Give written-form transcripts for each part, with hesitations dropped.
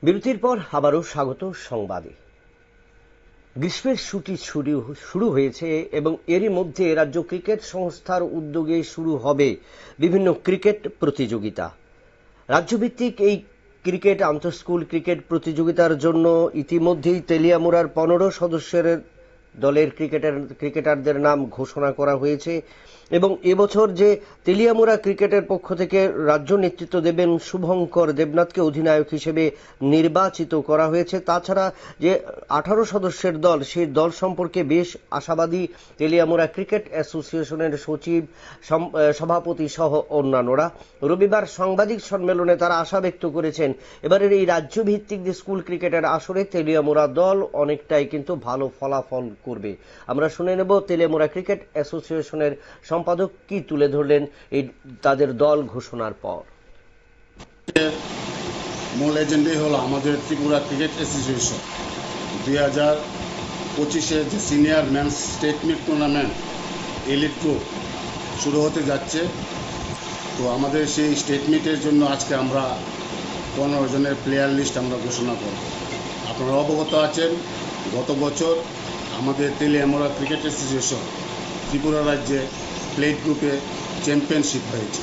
বিরতির পর আবারও স্বাগত সংবাদে। গ্রীষ্মের ছুটি শুরু হয়েছে এবং এরই মধ্যে রাজ্য ক্রিকেট সংস্থার উদ্যোগে শুরু হবে বিভিন্ন ক্রিকেট প্রতিযোগিতা। রাজ্যভিত্তিক এই ক্রিকেট আন্তঃস্কুল ক্রিকেট প্রতিযোগিতার জন্য ইতিমধ্যেই তেলিয়ামুড়ার 15 সদস্যের দলের ক্রিকেটারদের নাম ঘোষণা করা হয়েছে এবং এবছর যে তেলিয়ামুড়া ক্রিকেটের পক্ষ থেকে রাজ্য নেতৃত্ব দেবেন শুভঙ্কর দেবনাথকে অধিনায়ক হিসেবে নির্বাচিত করা হয়েছে। তাছাড়া যে 18 সদস্যের দল, সেই দল সম্পর্কে বেশ আশাবাদী তেলিয়ামুড়া ক্রিকেট অ্যাসোসিয়েশনের সচিব, সভাপতি সহ অন্যান্যরা। রবিবার সাংবাদিক সম্মেলনে তারা আশা ব্যক্ত করেছেন এবারের এই রাজ্যভিত্তিক যে স্কুল ক্রিকেটের আসরে তেলিয়ামুড়া দল অনেকটাই কিন্তু ভালো ফলাফল করবে। আমরা শুনে নেব তেলিয়ামুড়া ক্রিকেট অ্যাসোসিয়েশনের সম্পাদক কি তুলে ধরলেন এই তাদের দল ঘোষণার পর। মূল এজেন্ডাই হলো আমাদের ত্রিপুরা ক্রিকেট অ্যাসোসিয়েশন 2025-এ যে senior men's state meet tournament elite group শুরু হতে যাচ্ছে। তো আমাদের সেই স্টেট মিটের জন্য আজকে আমরা 15 জনের প্লেয়ার লিস্ট আমরা ঘোষণা করব। আপনারা অবগত আছেন, গত বছর আমাদের তেলিয়ামুড়া ক্রিকেট অ্যাসোসিয়েশন ত্রিপুরা রাজ্যে প্লেট গ্রুপে চ্যাম্পিয়নশিপ হয়েছে।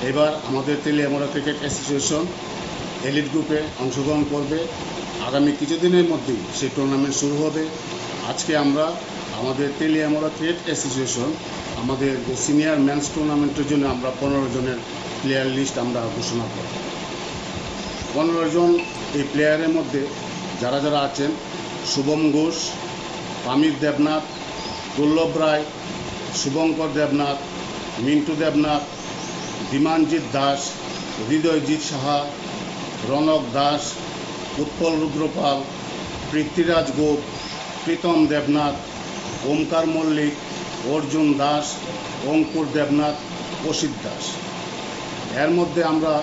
এবার আমাদের তেলিয়ামুড়া ক্রিকেট অ্যাসোসিয়েশন এলিট গ্রুপে অংশগ্রহণ করবে। আগামী কিছুদিনের মধ্যেই সেই টুর্নামেন্ট শুরু হবে। আজকে আমরা আমাদের তেলিয়ামুড়া ক্রিকেট অ্যাসোসিয়েশন আমাদের সিনিয়র মেন্স টুর্নামেন্টের জন্য আমরা 15 জনের প্লেয়ার লিস্ট আমরা ঘোষণা করব। 15 জন এই প্লেয়ারের মধ্যে যারা যারা আছেন: শুভম ঘোষ, পামির দেবনাথ, দুর্লভ রায়, শুভঙ্কর দেবনাথ, মিন্টু দেবনাথ, বিমানজিৎ দাস, হৃদয়জিৎ সাহা, রনক দাস, উৎপল রুদ্রপাল, পৃথ্বীরাজ গোপ, প্রীতম দেবনাথ, ওমকার মল্লিক, অর্জুন দাস, অঙ্কুর দেবনাথ, অসিত দাস। এর মধ্যে আমরা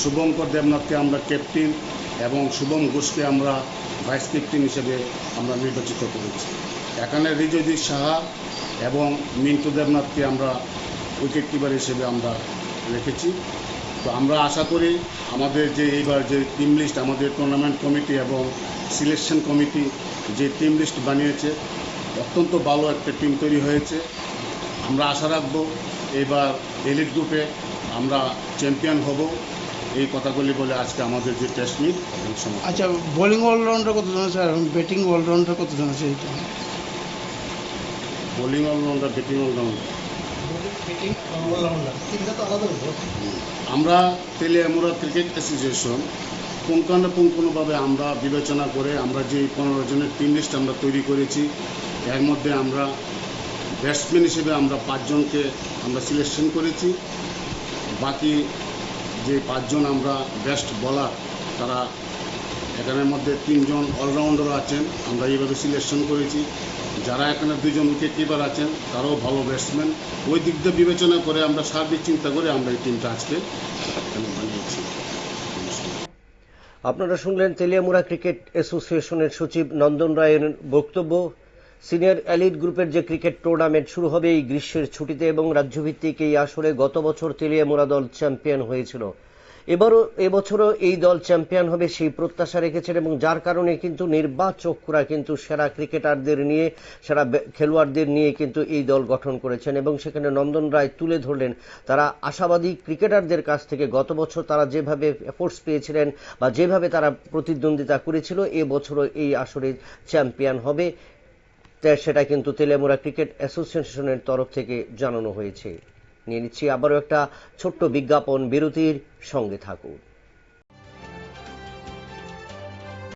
শুভঙ্কর দেবনাথকে আমরা ক্যাপ্টেন এবং শুভম ঘোষকে আমরা ভাইস ক্যাপ্টেন হিসেবে আমরা নির্বাচিত করেছি। এখানে হৃদয়জিৎ সাহা এবং মিন্টু দেবনাথকে আমরা উইকেট কিপার হিসেবে আমরা রেখেছি। তো আমরা আশা করি আমাদের যে এইবার যে টিম লিস্ট আমাদের টুর্নামেন্ট কমিটি এবং সিলেকশন কমিটি যে টিম লিস্ট বানিয়েছে, অত্যন্ত ভালো একটা টিম তৈরি হয়েছে। আমরা আশা রাখবো এবার এলিট গ্রুপে আমরা চ্যাম্পিয়ন হব। এই কথাগুলি বলে আজকে আমাদের যে টেস্ট মিট। আচ্ছা, বোলিং অলরাউন্ডার কতজন আছে আর ব্যাটিং অলরাউন্ডার কতজন আছে? বোলিং অলরাউন্ডার, ব্যাটিং অলরাউন্ডার, আমরা তেলিয়ামুড়া ক্রিকেট অ্যাসোসিয়েশন পুঙ্খানুপুঙ্খভাবে আমরা বিবেচনা করে আমরা যে 15 জনের টিম লিস্ট আমরা তৈরি করেছি, এর মধ্যে আমরা ব্যাটসম্যান হিসেবে আমরা 5 জনকে আমরা সিলেকশন করেছি। বাকি যে 5 জন আমরা বেস্ট বোলার, তারা এখানের মধ্যে 3 জন অলরাউন্ডার আছেন, আমরা এইভাবে সিলেকশন করেছি। যারা এখানে 2 জন উইকেট কিপার আছেন, তারাও ভালো ব্যাটসম্যান। ওই দিক দিয়ে বিবেচনা করে আমরা সার্বিক চিন্তা করে আমরা এই টিমটা আজকে বানিয়েছি। আপনারা শুনলেন তেলিয়ামুড়া ক্রিকেট অ্যাসোসিয়েশনের সচিব নন্দন রায়ের বক্তব্য। সিনিয়র এলিট গ্রুপের যে ক্রিকেট টুর্নামেন্ট শুরু হবে এই গ্রীষ্মের ছুটিতে এবং রাজ্যভিত্তিক এই আসরে গত বছর তেলিয়ামুড়া দল চ্যাম্পিয়ন হয়েছিল। এবছরও এই দল চ্যাম্পিয়ন হবে সেই প্রত্যাশা রেখেছেন এবং যার কারণে কিন্তু নির্বাচকরা কিন্তু সেরা ক্রিকেটারদের নিয়ে, সেরা খেলোয়াড়দের নিয়ে কিন্তু এই দল গঠন করেছেন এবং সেখানে নন্দন রায় তুলে ধরলেন তারা আশাবাদী ক্রিকেটারদের কাছ থেকে গত বছর তারা যেভাবে এফোর্টস পেয়েছিলেন বা যেভাবে তারা প্রতিদ্বন্দ্বিতা করেছিল, এবছরও এই আসরে চ্যাম্পিয়ন হবে, সেটা কিন্তু তেলিয়ামুড়া ক্রিকেট অ্যাসোসিয়েশনের তরফ থেকে জানানো হয়েছে। নিয়ে নিচ্ছি আবারও একটা ছোট্ট বিজ্ঞাপন, বিরতির সঙ্গে থাকুন।